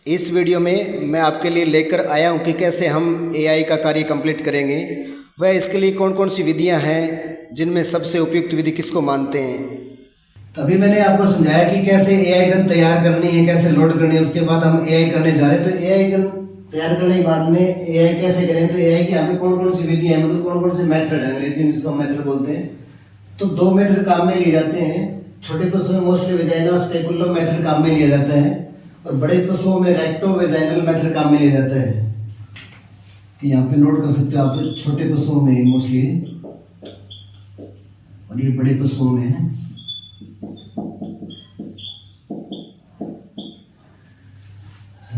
इस वीडियो में मैं आपके लिए लेकर आया हूं कि कैसे हम एआई का कार्य कंप्लीट करेंगे, वह इसके लिए कौन कौन सी विधियां हैं, जिनमें सबसे उपयुक्त विधि किसको मानते हैं। तो अभी मैंने आपको समझाया कि कैसे एआई गन तैयार करनी है, कैसे लोड करनी है। उसके बाद हम एआई करने जा रहे हैं। तो एआई गन तैयार करने के बाद में एआई कैसे करें, तो एआई की यहाँ पे कौन कौन सी विधियां हैं, मतलब कौन कौन से मेथड है, अंग्रेजी में जिसको मेथड बोलते हैं। तो दो मेथड काम में लिए जाते हैं। छोटे पशुओं में मोस्टली वेजाइना स्पेकुलम मेथड काम में लिया जाता है और बड़े पशुओं में रेक्टो वेजाइनल मेथड काम में लिया जाता है। तो यहाँ पे नोट कर सकते हो आप, छोटे पशुओं में मोस्टली और ये बड़े पशुओं में है।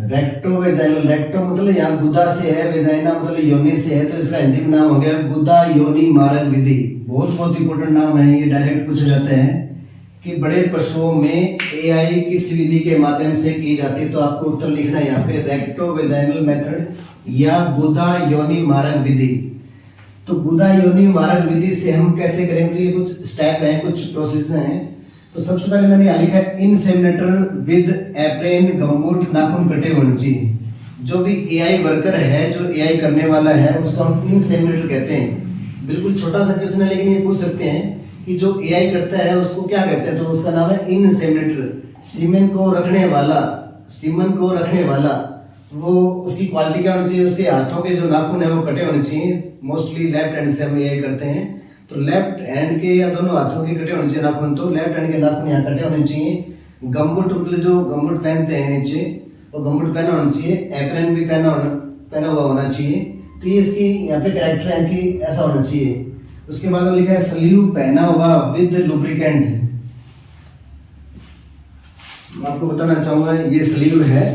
रेक्टो वेजाइनल, रेक्टो मतलब यहाँ गुदा से है, वेजाइना मतलब योनि से है, तो इसका हिंदी में नाम हो गया गुदा योनि मारक विधि। बहुत बहुत इंपॉर्टेंट नाम है ये, डायरेक्ट पूछे जाते हैं कि बड़े पशुओं में एआई किस विधि के माध्यम से की जाती है। तो आपको उत्तर लिखना है यहाँ पे रेक्टो वेजाइनल मेथड या गुदा योनि मारक विधि। तो गुदा योनि मारक विधि से हम कैसे करेंगे, तो ये कुछ स्टेप हैं, कुछ प्रोसेस हैं। तो सबसे पहले मैंने यहाँ लिखा है इनसेमिनेटर विद एप्रेन गमबूट नाखून कटे होने चाहिए। जो भी एआई वर्कर है, जो एआई करने वाला है, उसको हम इनसेमिनेटर कहते हैं। बिल्कुल छोटा सा क्वेश्चन है, लेकिन ये पूछ सकते हैं कि जो एआई करता है उसको क्या कहते हैं। तो उसका नाम है इनसेमिनेटर। सीमेन को रखने वाला, सीमन को रखने वाला, वो उसकी क्वालिटी क्या होनी चाहिए, उसके हाथों के जो नाखून है वो कटे होने चाहिए। मोस्टली लेफ्ट हैंड से हम एआई करते हैं, तो लेफ्ट हैंड के या दोनों हाथों के कटे होने चाहिए नाखून। तो लेफ्ट हैंड के नाखून यहाँ कटे होने चाहिए। गमबूट मतलब जो गमबूट पहनते हैं नीचे, वो गमबूट पहना होना चाहिए। एप्रन भी पहना हुआ होना चाहिए। तो ये इसकी यहाँ पे कैरेक्टर है कि ऐसा होना चाहिए। उसके बाद में लिखा है स्लीव पहना हुआ विद लुब्रिकेंट। मैं आपको बताना चाहूंगा ये स्लीव है।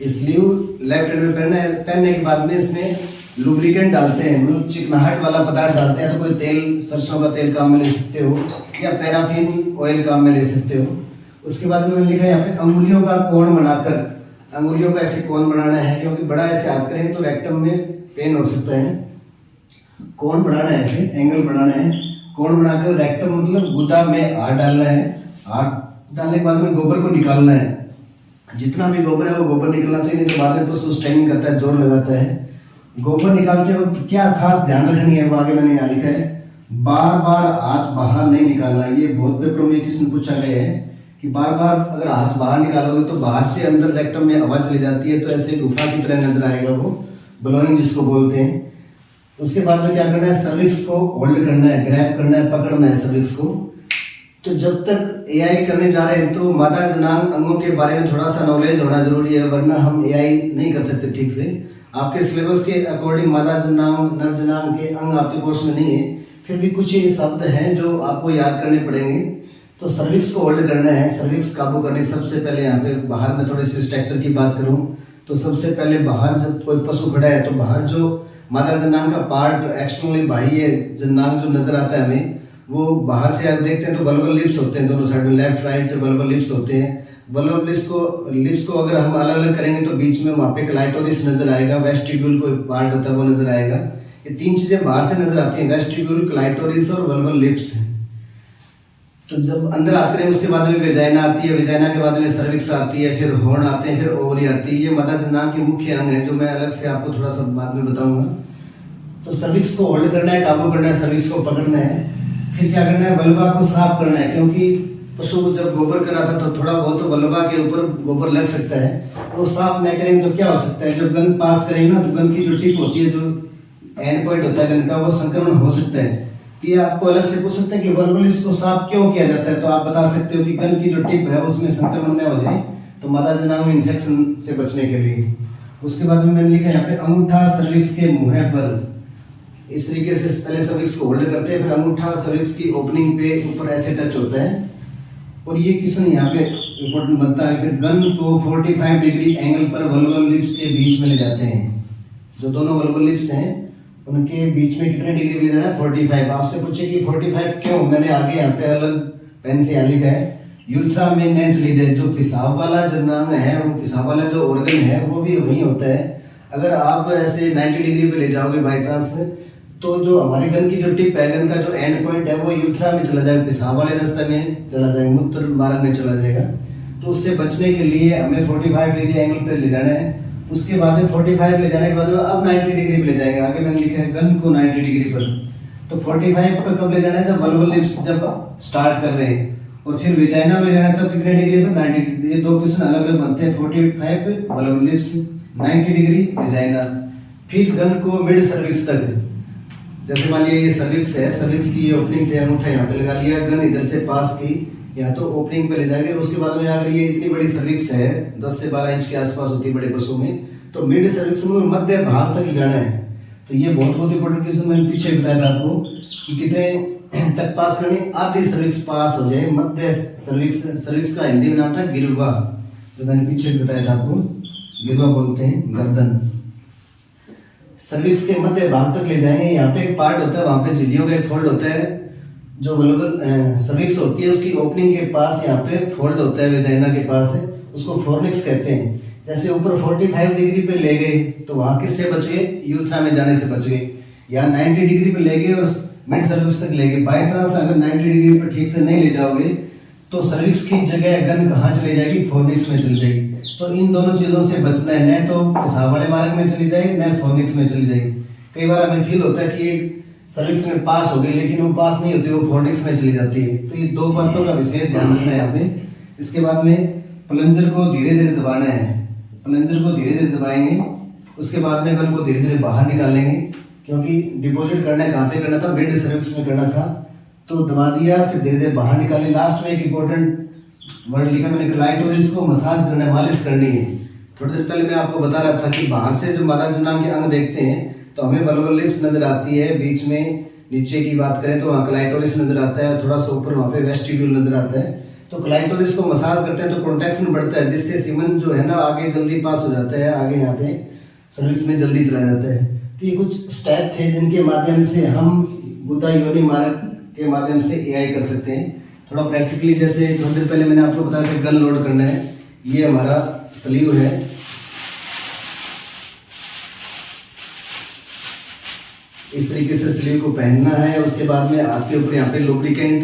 स्लीव लेफ्ट हैंड में पहनने के बाद में इसमें लुब्रिकेंट डालते हैं, मतलब चिकनाहट वाला पदार्थ डालते हैं। तो कोई तेल, सरसों का तेल काम में ले सकते हो या पैराफिन ऑयल काम में ले सकते हो। उसके बाद में लिखा है यहाँ पे अंगुलियों का कोण बनाकर, अंगुलियों का ऐसे कोण बनाना है, क्योंकि बड़ा ऐसे हाथ करेंगे तो रेक्टम में पेन हो सकता है। कोण बनाना है, ऐसे एंगल बनाना है। कोण बनाकर रेक्टम मतलब गुदा में हाथ डालना है। हाथ डालने के बाद में गोबर को निकालना है। जितना भी गोबर है वो गोबर निकलना चाहिए, नहीं तो बाद में पशु स्ट्रेनिंग करता है, जोर लगाता है। गोबर निकालते वक्त क्या खास ध्यान रखनी है वो आगे मैंने यहाँ लिखा है। बार बार हाथ बाहर नहीं निकालना। ये बहुत पेपरों में किसी ने पूछा गया है कि बार बार अगर हाथ बाहर निकालोगे तो बाहर से अंदर रेक्टम में हवा चली जाती है, तो ऐसे गुफा की तरह नजर आएगा वो, ब्लोइंग जिसको बोलते हैं। उसके बाद में क्या करना है, सर्विक्स को होल्ड करना है, ग्रैब करना है, पकड़ना है सर्विक्स को। तो जब तक एआई करने जा रहे हैं तो मादा जनांग अंगों के बारे में थोड़ा सा नॉलेज होना जरूरी है, वरना हम एआई नहीं कर सकते ठीक से। आपके सिलेबस के अकॉर्डिंग मादा जनांग, नर जनांग के अंग आपके कोर्स में नहीं है, फिर भी कुछ ही शब्द हैं जो आपको याद करने पड़ेंगे। तो सर्विक्स को होल्ड करना है, सर्विक्स काबू करनी। सबसे पहले यहाँ पे बाहर में थोड़ी सी स्ट्रक्चर की बात करूँ तो सबसे पहले बाहर जब कोई पशु खड़ा है तो बाहर जो मादा जनांग का पार्ट एक्सटर्नली बाह्य जनांग जो नजर आता है हमें, वो बाहर से आप देखते हैं तो वल्वल लिप्स होते हैं दोनों साइड में, लेफ्ट राइट वल्वल लिप्स होते हैं। वल्वल लिप्स को अगर हम अलग अलग करेंगे तो बीच में वहाँ पे क्लाइटोरिस नजर आएगा, वेस्टिब्यूल कोई पार्ट होता है वो नजर आएगा। ये तीन चीजें बाहर से नजर आती हैं, वेस्टिब्यूल, क्लाइटोरिस और वल्वल लिप्स। तो जब अंदर आते हैं उसके बाद में वेजाइना आती है, वेजाइना के बाद में सर्विक्स आती है, फिर हॉर्न आते हैं, फिर ओवरी आती है। ये मादा जनांग के मुख्य अंग है जो मैं अलग से आपको थोड़ा सा बाद में बताऊंगा। तो सर्विक्स को होल्ड करना है, काबू करना है, सर्विक्स को पकड़ना है। फिर क्या करना है, वल्वा को साफ करना है, क्योंकि पशु को जब गोबर करा था तो थोड़ा बहुत वल्वा के ऊपर गोबर लग सकता है। वो साफ नहीं करेंगे तो क्या हो सकता है, जब गन पास करेंगे ना तो गन की जो टिप होती है, जो एंड पॉइंट होता है गन का, वो संक्रमण हो सकता है। तो ये आपको अलग से पूछ सकते हैं कि वल्वल लिप्स को साफ क्यों किया जाता है, तो आप बता सकते हो कि गन की जो टिप है उसमें संक्रमण न हो जाए, तो मादा जनांग में इन्फेक्शन से बचने के लिए। उसके बाद में मैंने लिखा यहाँ पे अंगूठा सर्विक्स के मुंह पर, इस तरीके से पहले सर्विक्स को होल्ड करते हैं, फिर अंगूठा सर्विक्स की ओपनिंग पे ऊपर ऐसे टच होता है। और ये क्वेश्चन यहाँ पे इंपॉर्टेंट बनता है। फिर गन को 45 डिग्री एंगल पर वल्वल लिप्स के बीच में ले जाते हैं। जो दोनों वल्वल लिप्स हैं उनके बीच में कितने डिग्री ले जाना है, 45। आपसे पूछे कि 45 क्यों, मैंने आगे यहाँ पे अलग पेन से यहाँ लिखा है यूरेथ्रा में न चली जाए। जो पेशाब वाला जनांग है, वो पेशाब वाला जो ऑर्गन है वो भी वही होता है। अगर आप ऐसे 90 डिग्री पे ले जाओगे बाई चांस, तो जो हमारे गन की जो टिप है, गन का जो एंड पॉइंट है वो यूरेथ्रा में चला जाएगा, पेशाब वाले रास्ते में चला जाएगा, मूत्र मार्ग में चला जाएगा। तो तो उससे बचने के लिए हमें 45 डिग्री एंगल पे ले जाना है। उसके बाद में 45 ले जाने के बाद में अब 90 डिग्री पे ले जाएंगे। आगे मैंने लिखा है गन को 90 डिग्री पर। तो 45 पर कब ले जाना है? जब वल्वल लिप्स जब स्टार्ट कर रहे हैं। और फिर विजाइना में ले जाना है तब कितने डिग्री पर? 90 डिग्री। ये दो क्वेश्चन अलग अलग बनते हैं। 45 वल्वल लिप्स, 90 डिग्री विजाइना। फिर गन को मिड सर्विक्स तक, जैसे मान लिया ये सर्विक्स है, सर्विक्स की ये ओपनिंग थे, अंगूठा यहाँ पे लगा लिया, गन इधर से पास की या तो ओपनिंग पे ले जाएंगे। उसके बाद में अगर ये इतनी बड़ी सर्विक्स है 10 से 12 इंच के आसपास होती है बड़े पशु में, तो मिड सर्विक्स में मध्य भाग तक जाना है। तो ये बहुत इंपॉर्टेंट क्वेश्चन मैंने पीछे बताया था आपको कि कितने तक पास करनी। आधी सर्विक्स पास हो जाए, मध्य सर्विक्स का हिंदी में नाम था गिरुवा, जो मैंने पीछे बताया था आपको, गिरुवा बोलते हैं गर्दन। सर्विक्स के मध्य भाग तक ले जाएंगे। यहाँ पे एक पार्ट होता है, वहां पे झिल्लियों का एक फोल्ड होता है, जो वल्वल सर्विक्स होती है उसकी ओपनिंग के पास यहाँ पे फोल्ड होता है, वेजाइना के पास है, उसको फोर्निक्स कहते हैं। जैसे ऊपर 45 डिग्री पे ले गए तो वहां किससे बच गए? यूरेथ्रा में जाने से बच गए। या 90 डिग्री पे ले गए और मिड सर्विक्स तक ले गए। बाई चांस अगर 90 डिग्री पे ठीक से नहीं ले जाओगे तो सर्विक्स की जगह गन कहाँ चली जाएगी? फोर्निक्स में चली जाएगी। तो इन दोनों चीजों से बचना है, न तो पेशाब वाले मार्ग में चली जाएगी, न फोर्निक्स में चली जाएगी। कई बार हमें फील होता है कि एक सर्विक्स में पास हो गई, लेकिन वो पास नहीं होती, वो फोर्निक्स में चली जाती है। तो ये दो बातों का विशेष ध्यान रखना है यहाँ पे। इसके बाद में प्लंजर को धीरे धीरे दबाना है। प्लंजर को धीरे धीरे दबाएंगे। उसके बाद में गन को धीरे धीरे बाहर निकालेंगे, क्योंकि डिपॉजिट करना है कहाँ पे करना था? मिड सर्विक्स में करना था। तो दबा दिया, फिर धीरे धीरे बाहर निकाले। लास्ट में एक इंपॉर्टेंट वर्ड लिखा मैंने, क्लाइटोरिस को मसाज करना है, मालिश करनी है। थोड़ी देर पहले मैं आपको बता रहा था कि बाहर से जो मादा जनान के अंग देखते हैं तो हमें वल्वल लिप्स नजर आती है, बीच में नीचे की बात करें तो वहाँ क्लाइटोरिस नजर आता है, थोड़ा सा ऊपर वहाँ पे वेस्टिब्यूल नजर आता है। तो क्लाइटोरिस को मसाज करते हैं तो कॉन्ट्रैक्शन बढ़ता है, जिससे सीमन जो है ना आगे जल्दी पास हो जाता है, आगे यहाँ पे सर्विक्स में जल्दी चला जाता है। तो ये कुछ स्टेप थे जिनके माध्यम से हम गुदा योनि मार्ग के माध्यम से एआई कर सकते हैं। थोड़ा प्रैक्टिकली, जैसे थोड़ी देर पहले मैंने आपको बताया कि गन लोड करना है। ये हमारा स्लीव है, इस तरीके से स्लीव को पहनना है। उसके बाद में हाथ के ऊपर यहाँ पे लुब्रिकेंट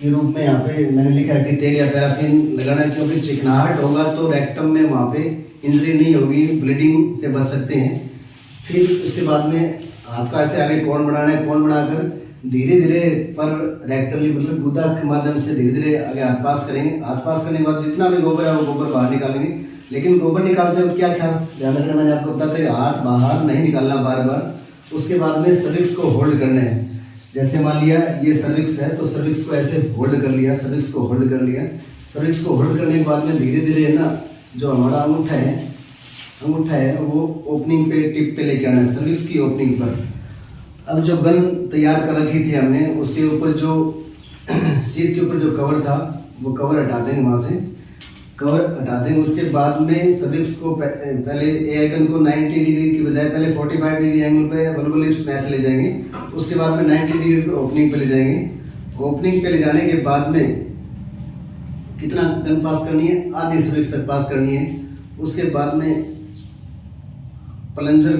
के रूप में यहाँ पे मैंने लिखा है कि तेल या पैराफिन लगाना है, क्योंकि चिकनाहट होगा तो रेक्टम में वहाँ पे इंजरी नहीं होगी, ब्लीडिंग से बच सकते हैं। फिर उसके बाद में हाथ का ऐसे आगे कोण बनाना है, कोण बनाकर धीरे धीरे पर रेक्टली मतलब गुदा के माध्यम से धीरे धीरे आगे हाथ पास करेंगे। हाथ पास करने के बाद जितना भी गोबर है वो गोबर बाहर निकालेंगे। लेकिन गोबर निकालते वक्त क्या खास ध्यान रखना, मैंने आपको बताया था, हाथ बाहर नहीं निकालना बार बार। उसके बाद में सर्विक्स को होल्ड करना है। जैसे मान लिया ये सर्विक्स है तो सर्विक्स को ऐसे होल्ड कर लिया, सर्विक्स को होल्ड कर लिया। सर्विक्स को होल्ड करने के बाद में धीरे धीरे ना जो हमारा अंगूठा है वो ओपनिंग पे, टिप पे लेके आना है, सर्विक्स की ओपनिंग पर। अब जो गन तैयार कर रखी थी हमने, उसके ऊपर जो सीट के ऊपर जो कवर था वो कवर हटा देंगे, वहाँ से कवर हटा देंगे। उसके बाद में सर्विक्स को पहले एआई गन को 90 डिग्री की बजाय पहले 45 डिग्री एंगल पे वल्वल लिप्स में ऐसे ले जाएंगे। उसके बाद में 90 डिग्री पे ओपनिंग पे ले जाएंगे। ओपनिंग पे ले जाने के बाद में कितना गन पास करनी है? आधी सर्विक्स तक पास करनी है। उसके बाद में प्लंजर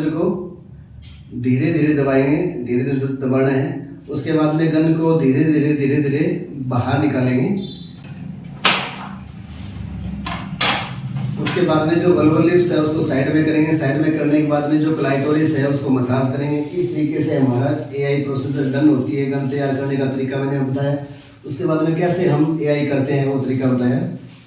को धीरे धीरे दबाएंगे, धीरे धीरे दबाना है। उसके बाद में गन को धीरे धीरे बाहर निकालेंगे। उसके बाद में जो वल्वल लिप्स है उसको साइड में करेंगे। साइड में करने के बाद में जो क्लाइटोरिस है उसको मसाज करेंगे। इस तरीके से हमारा एआई प्रोसेसर डन होती है। गन तैयार करने का तरीका मैंने बताया। उसके बाद में कैसे हम एआई करते हैं वो तरीका बताया।